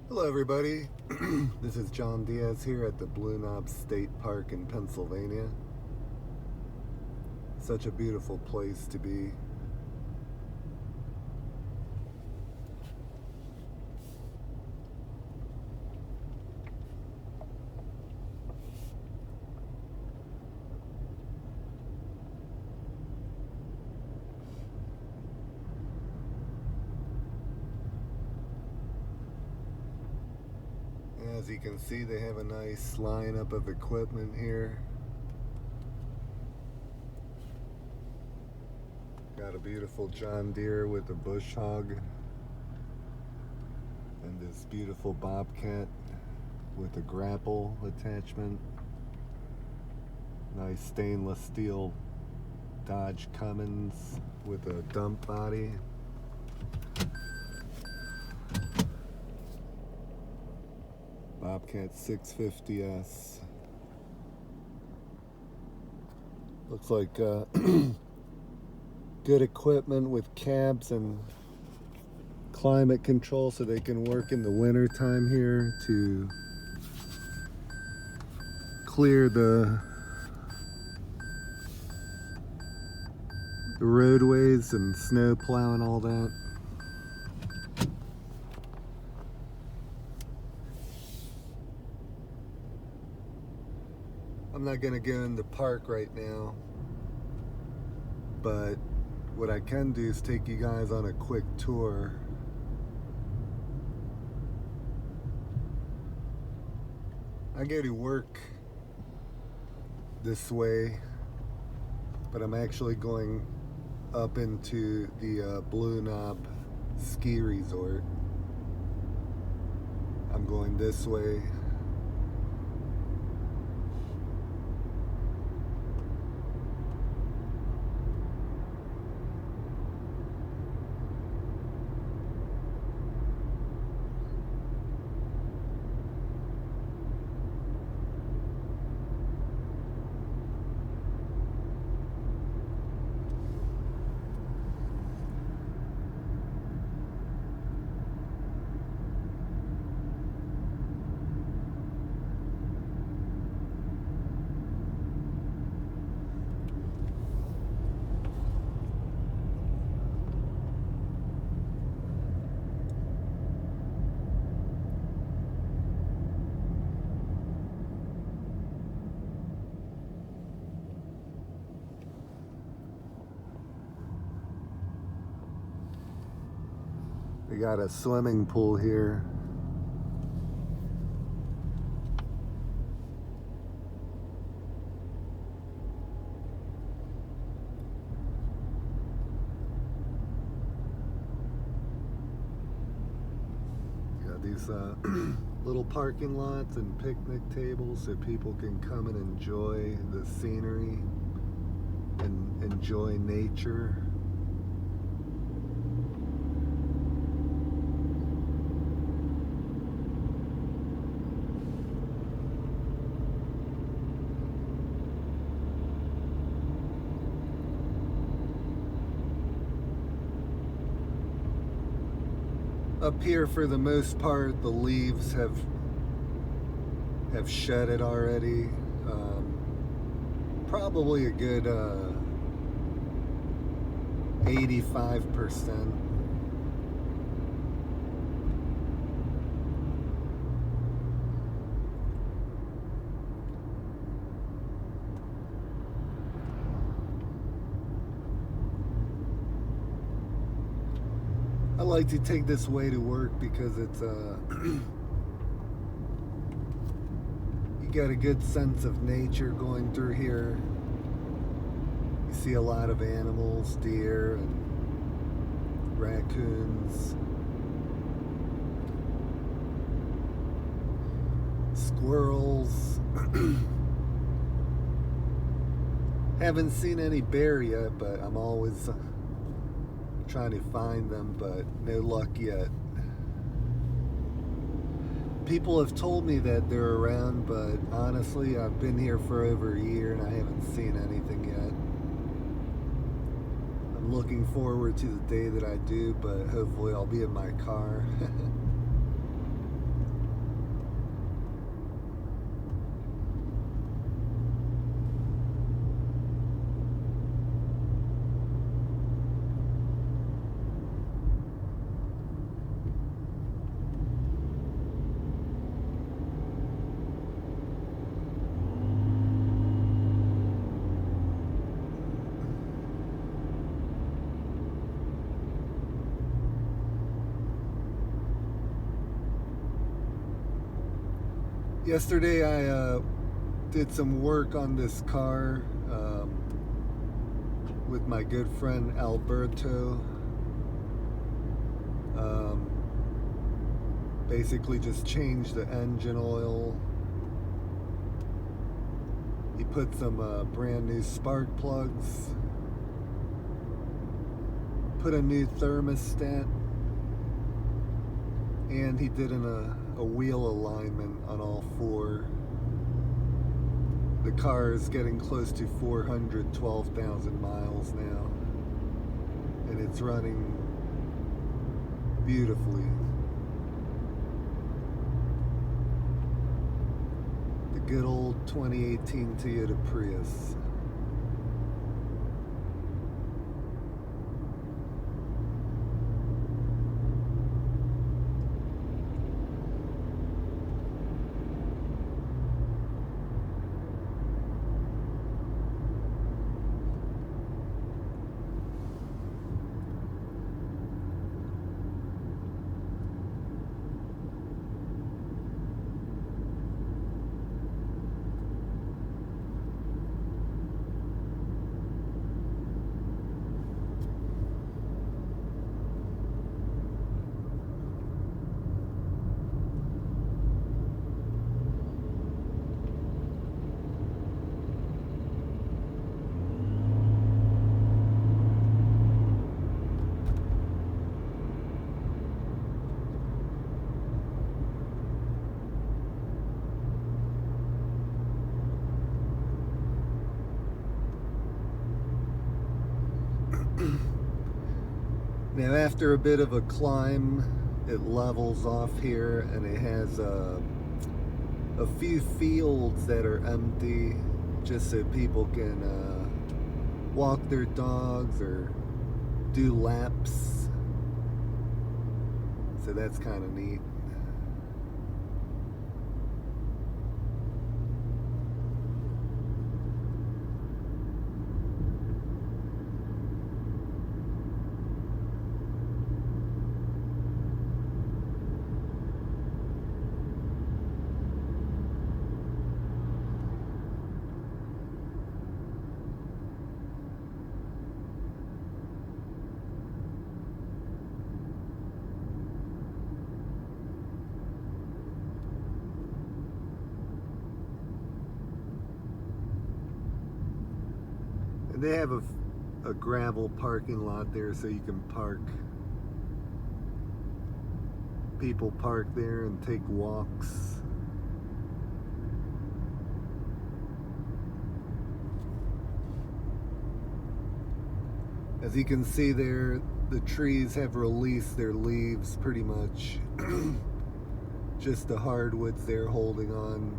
Hello everybody, this is John Diaz here at the Blue Knob State Park in Pennsylvania. Such a beautiful place to be. As you can see, they have a nice lineup of equipment here. Got a beautiful John Deere with a bush hog, and this beautiful Bobcat with a grapple attachment. Nice stainless steel Dodge Cummins with a dump body. Bobcat 650S. Looks like good equipment with cabs and climate control so they can work in the winter time here to clear the roadways and snow plow and all that. I'm not gonna go in the park right now, but what I can do is take you guys on a quick tour. I go to work this way, but I'm actually going up into the Blue Knob ski resort. I'm going this way. We got a swimming pool here. Got these little parking lots and picnic tables so people can come and enjoy the scenery and enjoy nature. Up here, for the most part, the leaves have shedded already. Probably a good 85%. I like to take this way to work because it's you got a good sense of nature going through here. You see a lot of animals, deer and raccoons, squirrels. Haven't seen any bear yet, but I'm always trying to find them, but no luck yet. People have told me that they're around, but honestly, I've been here for over a year and I haven't seen anything yet. I'm looking forward to the day that I do, but hopefully I'll be in my car. Yesterday I did some work on this car with my good friend Alberto. Basically just changed the engine oil. He put some brand new spark plugs, put a new thermostat, and he did a wheel alignment on all four. The car is getting close to 412,000 miles now, and it's running beautifully. The good old 2018 Toyota Prius. Now after a bit of a climb, it levels off here, and it has a few fields that are empty just so people can walk their dogs or do laps. So that's kind of neat. And they have a gravel parking lot there so you can park. People park there and take walks. As you can see there, the trees have released their leaves pretty much. Just the hardwoods there holding on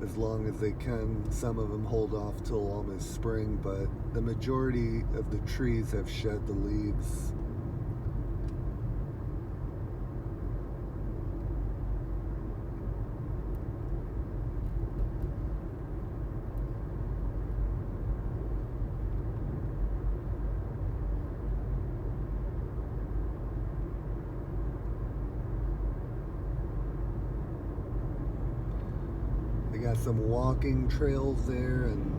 as long as they can. Some of them hold off till almost spring, but the majority of the trees have shed the leaves. Got some walking trails there, and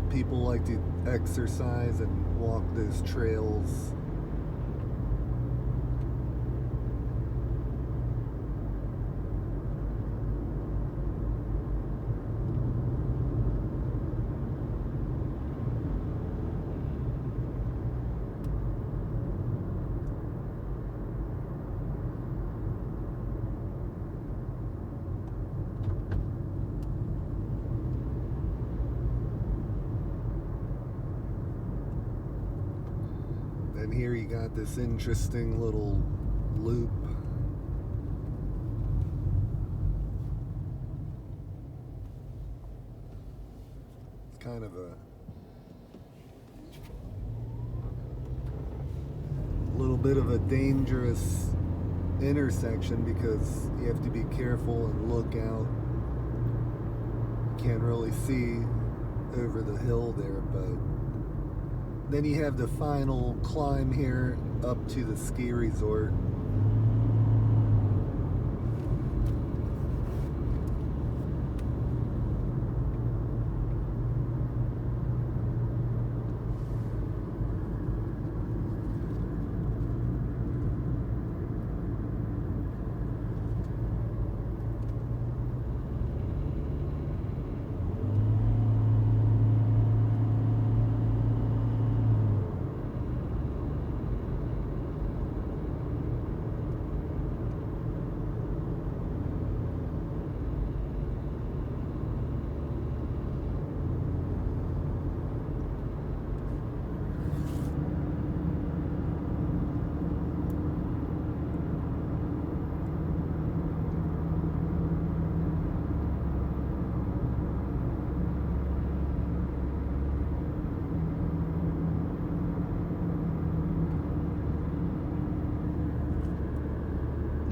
people like to exercise and walk those trails. And here you got this interesting little loop. It's kind of a little bit of a dangerous intersection because you have to be careful and look out. You can't really see over the hill there, but then you have the final climb here up to the ski resort.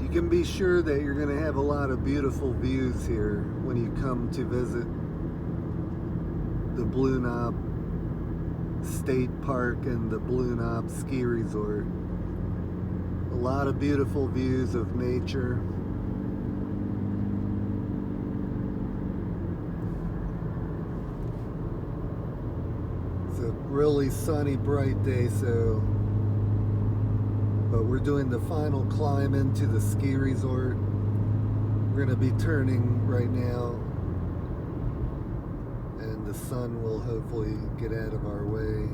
You can be sure that you're going to have a lot of beautiful views here when you come to visit the Blue Knob State Park and the Blue Knob Ski Resort. A lot of beautiful views of nature. It's a really sunny, bright day, but we're doing the final climb into the ski resort. We're going to be turning right now, and the sun will hopefully get out of our way.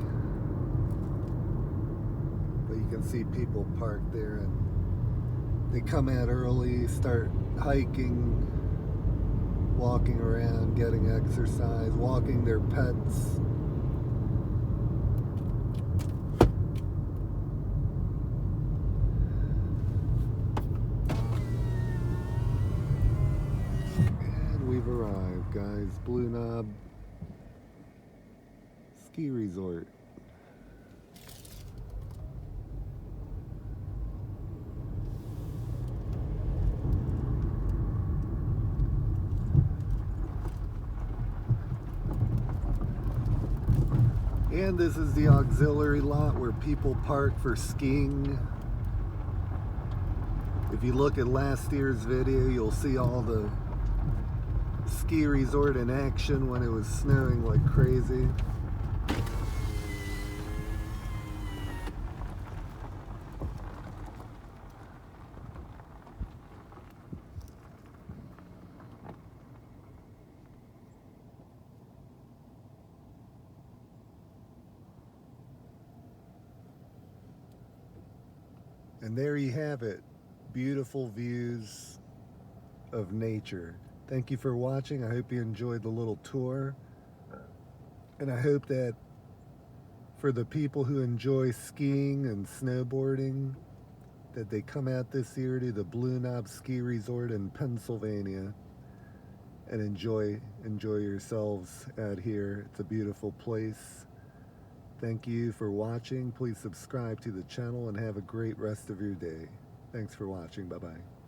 But you can see people parked there, and they come out early, start hiking, walking around, getting exercise, walking their pets. We've arrived, guys. Blue Knob Ski Resort. And this is the auxiliary lot where people park for skiing. If you look at last year's video, you'll see all the ski resort in action when it was snowing like crazy. And there you have it. Beautiful views of nature. Thank you for watching. I hope you enjoyed the little tour. And I hope that for the people who enjoy skiing and snowboarding, that they come out this year to the Blue Knob Ski Resort in Pennsylvania and enjoy yourselves out here. It's a beautiful place. Thank you for watching. Please subscribe to the channel and have a great rest of your day. Thanks for watching. Bye-bye.